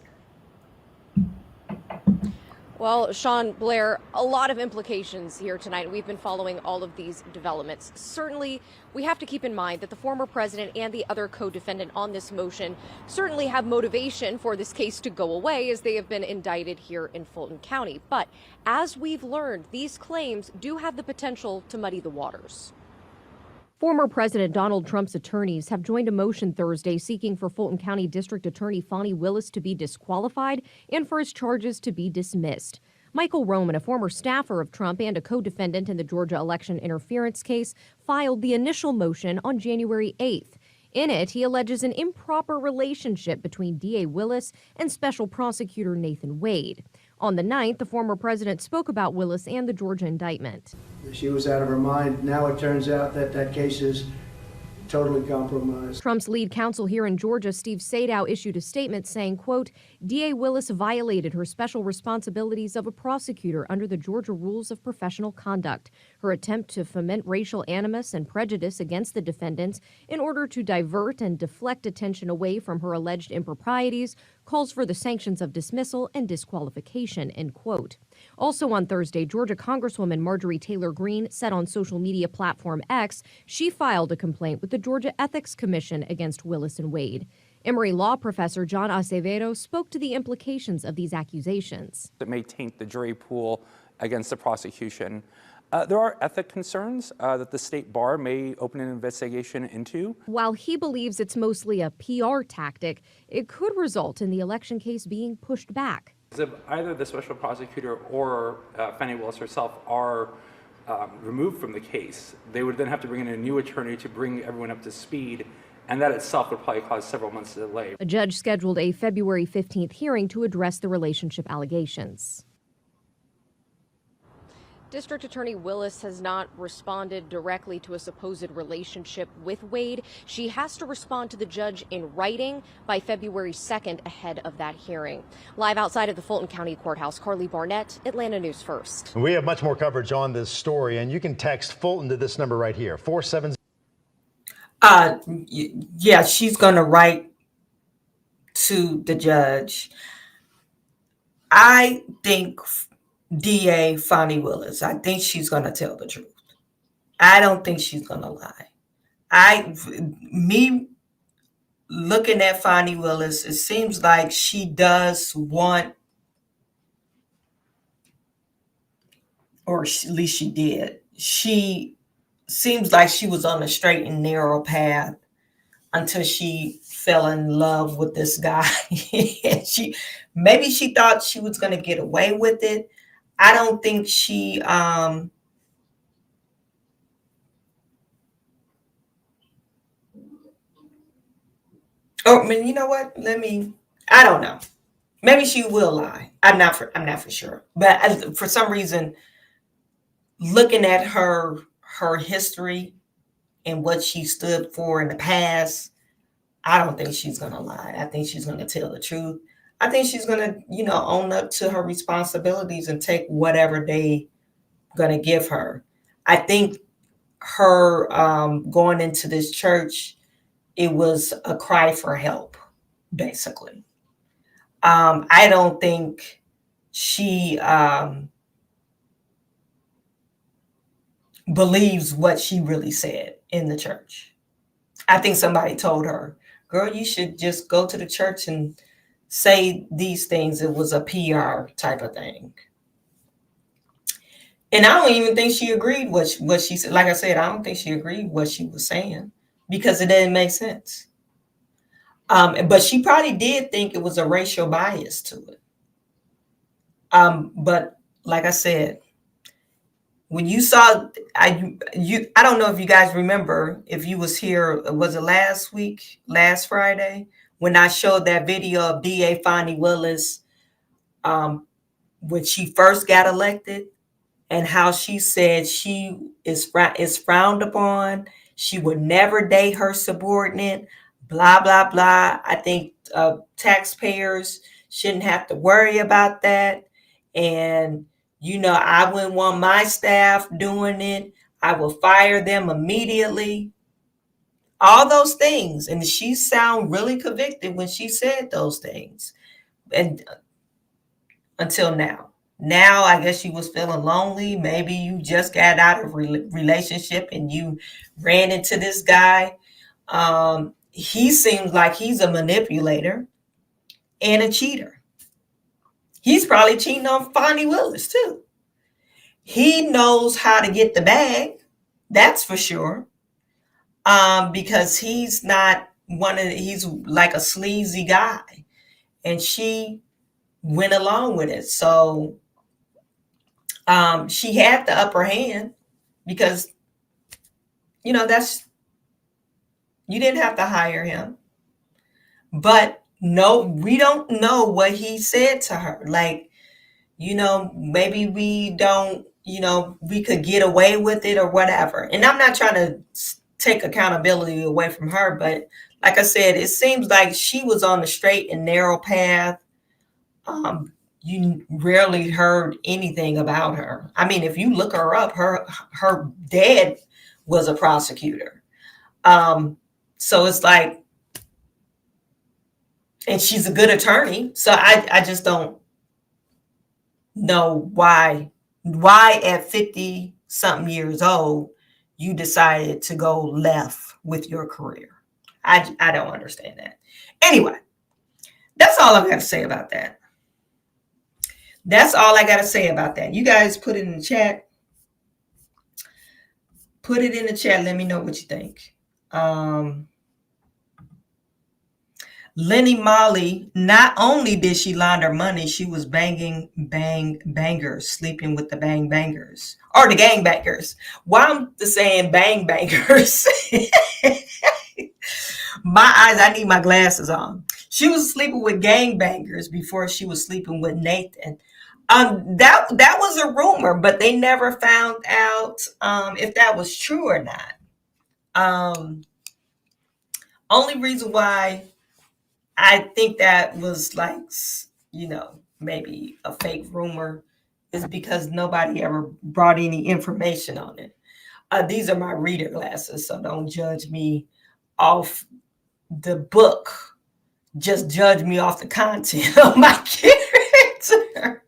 Well, Sean, Blair, a lot of implications here tonight. We've been following all of these developments. Certainly, we have to keep in mind that the former president and the other co-defendant on this motion certainly have motivation for this case to go away, as they have been indicted here in Fulton County. But as we've learned, these claims do have the potential to muddy the waters. Former President Donald Trump's attorneys have joined a motion Thursday seeking for Fulton County District Attorney Fani Willis to be disqualified and for his charges to be dismissed. Michael Roman, a former staffer of Trump and a co-defendant in the Georgia election interference case, filed the initial motion on January 8th. In it, he alleges an improper relationship between DA Willis and Special Prosecutor Nathan Wade. On the 9th, the former president spoke about Willis and the Georgia indictment. She was out of her mind. Now it turns out that that case is totally compromised. Trump's lead counsel here in Georgia, Steve Sadow, issued a statement saying, quote, DA Willis violated her special responsibilities of a prosecutor under the Georgia Rules of Professional Conduct. Her attempt to foment racial animus and prejudice against the defendants in order to divert and deflect attention away from her alleged improprieties calls for the sanctions of dismissal and disqualification, end quote. Also on Thursday, Georgia Congresswoman Marjorie Taylor Greene said on social media platform X she filed a complaint with the Georgia Ethics Commission against Willis and Wade. Emory law professor John Acevedo spoke to the implications of these accusations. It may taint the jury pool against the prosecution. There are ethic concerns that the state bar may open an investigation into. While he believes it's mostly a PR tactic, it could result in the election case being pushed back. If either the special prosecutor or Fani Willis herself are removed from the case, they would then have to bring in a new attorney to bring everyone up to speed, and that itself would probably cause several months of delay. A judge scheduled a February 15th hearing to address the relationship allegations. District Attorney Willis has not responded directly to a supposed relationship with Wade. She has to respond to the judge in writing by February 2nd ahead of that hearing. Live outside of the Fulton County Courthouse, Carly Barnett, Atlanta News First. We have much more coverage on this story, and you can text Fulton to this number right here, 470. Yeah, she's going to write to the judge. I think DA Fani Willis, I think she's going to tell the truth. I don't think she's going to lie. Me looking at Fani Willis, it seems like she does want, or at least she did. She seems like she was on a straight and narrow path until she fell in love with this guy. Maybe she thought she was going to get away with it. I don't think she oh, I mean, you know what? I don't know. Maybe she will lie. I'm not for sure. But for some reason, looking at her history and what she stood for in the past, I don't think she's going to lie. I think she's going to tell the truth. I think she's going to, own up to her responsibilities and take whatever they going to give her. I think her going into this church, it was a cry for help, basically. I don't think she believes what she really said in the church. I think somebody told her, girl, you should just go to the church and say these things. It was a PR type of thing. And I don't even think she agreed what she said. Like I said, I don't think she agreed what she was saying because it didn't make sense. But she probably did think it was a racial bias to it. But like I said, when you saw, I don't know if you guys remember, if you was here, was it last Friday, when I showed that video of DA Fani Willis when she first got elected and how she said she is frowned upon. She would never date her subordinate, blah, blah, blah. I think taxpayers shouldn't have to worry about that. And I wouldn't want my staff doing it. I will fire them immediately. All those things. And she sounded really convicted when she said those things. And until now. Now, I guess she was feeling lonely. Maybe you just got out of a relationship and you ran into this guy. He seems like he's a manipulator and a cheater. He's probably cheating on Fani Willis, too. He knows how to get the bag. That's for sure. Because he's not he's like a sleazy guy. And she went along with it. So she had the upper hand because, you didn't have to hire him. But no, we don't know what he said to her. Like, maybe we don't, we could get away with it or whatever. And I'm not trying to take accountability away from her, but like I said, it seems like she was on the straight and narrow path. You rarely heard anything about her. I mean, if you look her up, her dad was a prosecutor. So it's like, and she's a good attorney. So I just don't know why at 50 something years old, you decided to go left with your career. I don't understand that. Anyway, that's all I've got to say about that. That's all I got to say about that. You guys put it in the chat. Put it in the chat. Let me know what you think. Lenny Molly, not only did she launder money, she was banging bangers, sleeping with the bangers or the gangbangers. Why I'm saying bangers? My eyes, I need my glasses on. She was sleeping with gangbangers before she was sleeping with Nathan. That was a rumor, but they never found out if that was true or not. Only reason why I think that was like, maybe a fake rumor is because nobody ever brought any information on it. These are my reader glasses, so don't judge me off the book. Just judge me off the content of my character.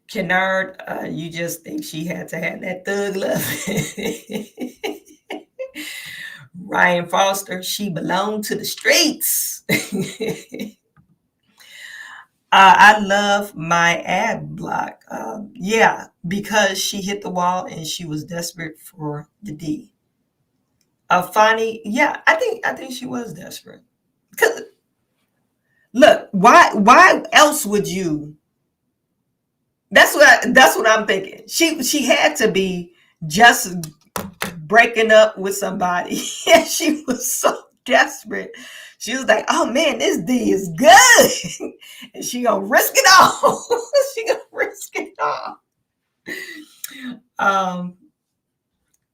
Kennard, you just think she had to have that thug love. Ryan Foster, she belonged to the streets. I love my ad block. Yeah, because she hit the wall and she was desperate for the D. Fani, yeah, I think she was desperate. Because look, why else would you? That's what I'm thinking. She had to be just breaking up with somebody. And she was so desperate. She was like, oh man, this D is good. And she gonna risk it all. She gonna risk it all.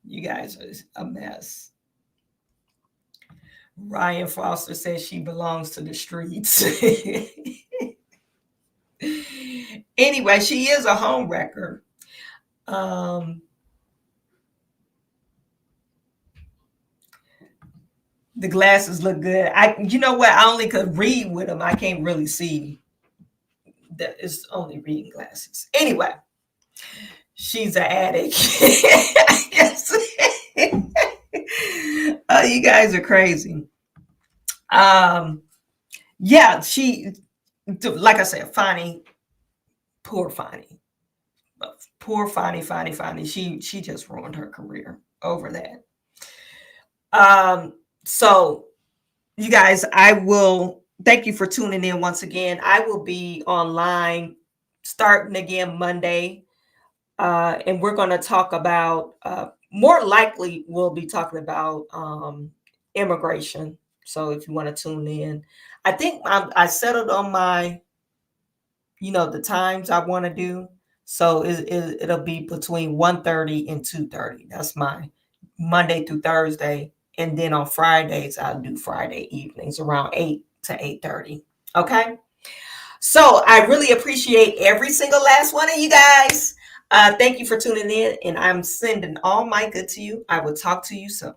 You guys are a mess. Ryan Foster says she belongs to the streets. Anyway, she is a home wrecker. The glasses look good. You know what? I only could read with them. I can't really see. That it's only reading glasses. Anyway, she's an addict. You guys are crazy. Yeah, she, like I said, Fani, poor Fani. Poor Fani. She just ruined her career over that. So you guys, I will thank you for tuning in once again. I will be online starting again Monday. And we're going to talk about, more likely we'll be talking about immigration. So if you want to tune in, I think I settled on my, the times I want to do. So it'll be between 1:30 and 2:30. That's my Monday through Thursday. And then on Fridays, I'll do Friday evenings around 8 to 8:30. Okay. So I really appreciate every single last one of you guys. Thank you for tuning in, and I'm sending all my good to you. I will talk to you soon.